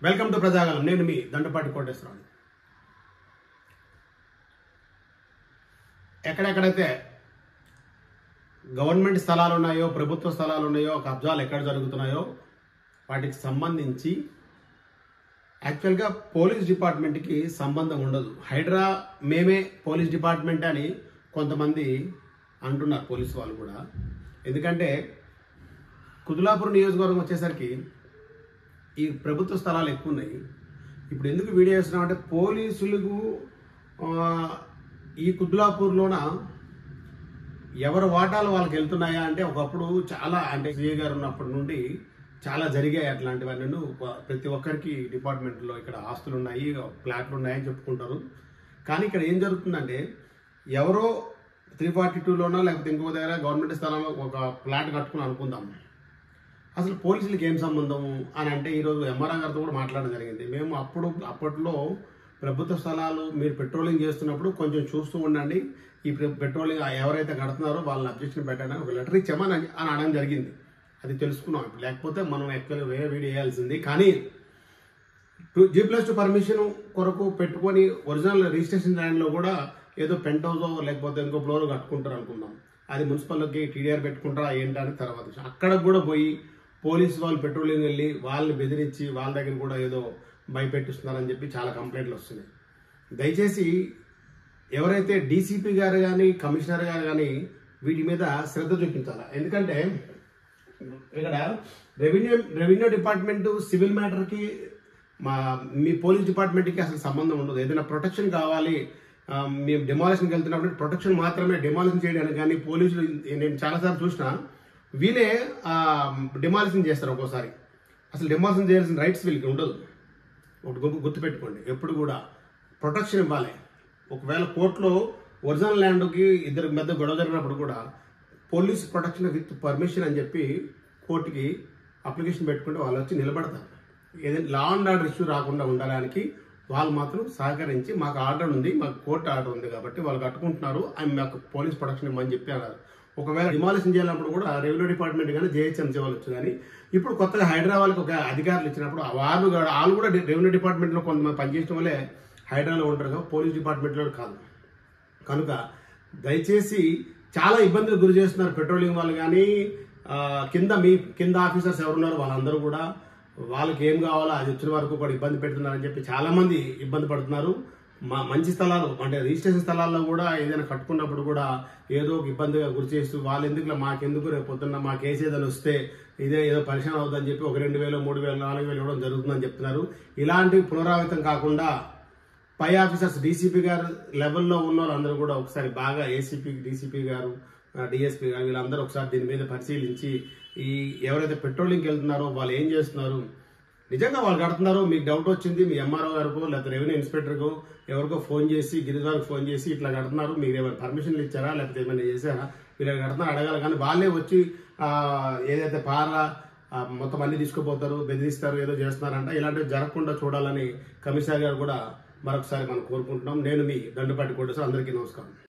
Welcome to Prajagalam. నేను మీ దండపాటి కోటేశ్వరరావు. ఎక్కడెక్కడైతే government స్థలాలు ఉన్నాయో, ప్రభుత్వ స్థలాలు ఉన్నాయో, కబ్జాలు ఎక్కడ జరుగుతున్నాయో వాటికి సంబంధించి యాక్చువల్గా పోలీస్ డిపార్ట్మెంట్కి సంబంధం ఉండదు. హైడ్రా మేమే పోలీస్ డిపార్ట్మెంట్ అని కొంతమంది అంటున్నారు, పోలీసు వాళ్ళు కూడా. ఎందుకంటే కుతులాపూర్ నియోజకవర్గం వచ్చేసరికి ఈ ప్రభుత్వ స్థలాలు ఎక్కువ ఉన్నాయి. ఇప్పుడు ఎందుకు వీడియో చేస్తున్నామంటే పోలీసులకు ఈ కుతులాపూర్లోన ఎవరి వాటాలు వాళ్ళకి వెళ్తున్నాయా అంటే ఒకప్పుడు చాలా, అంటే సిఏ గారు ఉన్నప్పటి నుండి చాలా జరిగాయి అట్లాంటివన్నీ. ప్రతి ఒక్కరికి డిపార్ట్మెంట్లో ఇక్కడ ఆస్తులు ఉన్నాయి, ఫ్లాట్లు ఉన్నాయని చెప్పుకుంటారు. కానీ ఇక్కడ ఏం జరుగుతుందంటే ఎవరో 342లోనో లేకపోతే ఇంకో దగ్గర గవర్నమెంట్ స్థలంలో ఒక ఫ్లాట్ కట్టుకుని అనుకుందాం, అసలు పోలీసులకి ఏం సంబంధం అని అంటే ఈరోజు ఎంఆర్ఆర్ గారితో కూడా మాట్లాడడం జరిగింది. మేము అప్పట్లో ప్రభుత్వ స్థలాలు మీరు పెట్రోలింగ్ చేస్తున్నప్పుడు కొంచెం చూస్తూ ఉండండి, ఈ పెట్రోలింగ్ ఎవరైతే కడుతున్నారో వాళ్ళని అబ్జెక్షన్ పెట్టడానికి ఒక లెటర్ ఇచ్చామని అని అనడం జరిగింది. అది తెలుసుకున్నాం. ఇప్పుడు లేకపోతే మనం యాక్చువల్గా వేరే వీడియో వేయాల్సింది. కానీ G+2 పర్మిషన్ కొరకు పెట్టుకొని ఒరిజినల్ రిజిస్ట్రేషన్ ల్యాండ్లో కూడా ఏదో పెంట్ హౌస్ లేకపోతే ఇంకో ఫ్లోర్ కట్టుకుంటారు అనుకుందాం. అది మున్సిపల్కి టీడీఆర్ పెట్టుకుంటారా ఏంటని తర్వాత అక్కడ కూడా పోయి పోలీసు వాళ్ళు పెట్రోలింగ్ వెళ్ళి వాళ్ళని బెదిరించి వాళ్ళ దగ్గర కూడా ఏదో భయపెట్టిస్తున్నారని చెప్పి చాలా కంప్లైంట్లు వస్తున్నాయి. దయచేసి ఎవరైతే డీసీపీ గారు కానీ కమిషనర్ గారు కానీ వీటి మీద శ్రద్ధ చూపించాలి. ఎందుకంటే ఇక్కడ రెవెన్యూ డిపార్ట్మెంట్ సివిల్ మ్యాటర్కి మీ పోలీస్ డిపార్ట్మెంట్కి అసలు సంబంధం ఉండదు. ఏదైనా ప్రొటెక్షన్ కావాలి, మేము డెమాలిషన్కి వెళ్తున్నప్పుడు ప్రొటెక్షన్ మాత్రమే, డెమాలిషన్ చేయడానికి. కానీ పోలీసులు నేను చాలాసార్లు చూసినా వీళ్ళే డెమాలిషన్ చేస్తారు. ఒక్కోసారి అసలు డెమాలిషన్ చేయాల్సిన రైట్స్ వీళ్ళకి ఉండదు. ఒకటి గుర్తుపెట్టుకోండి, ఎప్పుడు కూడా ప్రొటెక్షన్ ఇవ్వాలి. ఒకవేళ కోర్టులో ఒరిజినల్ ల్యాండ్కి ఇద్దరు మధ్య గొడవ జరిగినప్పుడు కూడా పోలీస్ ప్రొటెక్షన్ విత్ పర్మిషన్ అని చెప్పి కోర్టుకి అప్లికేషన్ పెట్టుకుంటే వాళ్ళు వచ్చి నిలబడతారు. ఏదైనా లా అండ్ ఆర్డర్ ఇష్యూ రాకుండా ఉండడానికి వాళ్ళు మాత్రం సహకరించి, మాకు ఆర్డర్ ఉంది, మాకు కోర్టు ఆర్డర్ ఉంది కాబట్టి వాళ్ళు కట్టుకుంటున్నారు, అని మాకు పోలీస్ ప్రొటెక్షన్ ఇవ్వమని చెప్పి అన్నారు. ఒకవేళ డిమాలిషన్ చేయాలన్నప్పుడు కూడా రెవెన్యూ డిపార్ట్మెంట్ కానీ జేహెచ్ఎంసీ వాళ్ళు వచ్చు. కానీ ఇప్పుడు కొత్తగా హైదరాబాద్కి ఒక అధికారులు ఇచ్చినప్పుడు వాళ్ళు కూడా రెవెన్యూ డిపార్ట్మెంట్లో కొంతమంది పనిచేయడం వల్లే హైదరాబాద్లో ఉంటారు కదా, పోలీస్ డిపార్ట్మెంట్లో కాదు. కనుక దయచేసి చాలా ఇబ్బందులు గురి చేస్తున్నారు పెట్రోలింగ్ వాళ్ళు కానీ, కింద ఆఫీసర్స్ ఎవరున్నారో వాళ్ళందరూ కూడా వాళ్ళకి ఏం కావాలో అది వచ్చిన వరకు కూడా ఇబ్బంది పెడుతున్నారని చెప్పి చాలా మంది ఇబ్బంది పడుతున్నారు. మంచి స్థలాలు అంటే రిజిస్ట్రేషన్ స్థలాల్లో కూడా ఏదైనా కట్టుకున్నప్పుడు కూడా ఏదో ఒక ఇబ్బందిగా గురి చేస్తూ వాళ్ళు ఎందుకు మాకెందుకు రేపు పొద్దున్న మా కేసు ఏదైనా వస్తే ఇదే ఏదో పరిశాన్ అవుతుందని చెప్పి ఒక 2,000, 3,000, 4,000 ఇవ్వడం జరుగుతుందని చెప్తున్నారు. ఇలాంటివి పునరావృతం కాకుండా పై ఆఫీసర్స్ డీసీపీ గారు లెవెల్లో ఉన్న వాళ్ళందరూ కూడా ఒకసారి బాగా ఏసీపీ, డీసీపీ గారు, డిఎస్పీ గారు వీళ్ళందరూ ఒకసారి దీని మీద పరిశీలించి ఈ ఎవరైతే పెట్రోలింగ్కి వెళ్తున్నారో వాళ్ళు ఏం చేస్తున్నారు, నిజంగా వాళ్ళు కడుతున్నారో మీకు డౌట్ వచ్చింది, మీ ఎంఆర్ఓ గారికో లేకపోతే రెవెన్యూ ఇన్స్పెక్టర్కో ఎవరికో ఫోన్ చేసి, గిరిజాలకు ఫోన్ చేసి ఇట్లా కడుతున్నారు, మీరు ఏమైనా పర్మిషన్లు ఇచ్చారా లేకపోతే ఏమైనా చేశారా, మీరు కడుతున్నారు అడగాలి. కానీ వాళ్ళే వచ్చి ఏదైతే మొత్తం అన్ని తీసుకుపోతారు, బెదిరిస్తారు, ఏదో చేస్తున్నారంట. ఇలాంటివి జరగకుండా చూడాలని కమిషనర్ గారు కూడా మరొకసారి మనం కోరుకుంటున్నాం. నేను మీ దండపాటి కోటేశ్వరరావు. అందరికీ నమస్కారం.